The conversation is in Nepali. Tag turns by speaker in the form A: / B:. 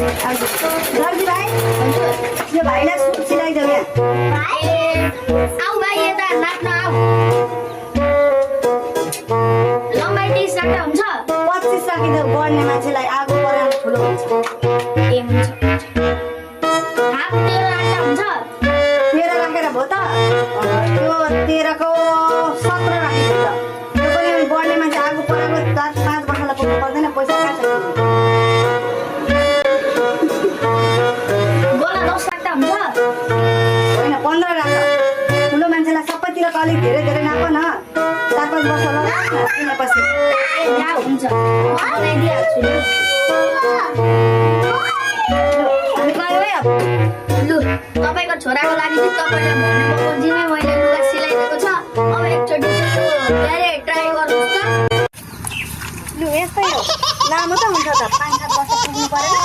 A: दर्जी भाइ यो भाइलाई सुट सिलाइदेऊ यहाँ।
B: आऊ भाइ यता नाच्न आऊ। लम्बाइ 30 राख्दा हुन्छ?
A: 25 राखिदेऊ, बढ्ने मान्छेलाई आगो पराउनु ठुलो हुन्छ।
B: ए हुन्छ। हात 13 राख्दा हुन्छ?
A: 13 राखेर भयो त? त्यो 13 को 17 राखिदेऊ त। त्यो पनि बढ्ने मान्छे आगो पराएको 4-5 वर्षलाई पुग्नु पर्दैन, पैसा कहाँ छ?
B: गोला 10 राख्दा हुन्छ?
A: होइन 15 राख। ठुलो मान्छेलाई सबैतिर अलिक धेरै धेरै नाप न, 4-5 वर्ष लगाएपछि।
B: ए जा हुन्छ। म बनाइदिइहाल्छु नि।
A: हामी गयौँ है अब।
B: लु तपाईँको छोराको लागि चाहिँ तपाईँले भन्नुभएको जिम्मै मैले लुगा सिलाइदिएको छ। अब एकचोटि चाहिँ धेरै ट्राई गर्नुहोस् त।
A: लु यस्तै हो, लामो त हुन्छ त, 5-7 वर्ष पुग्नु परेन।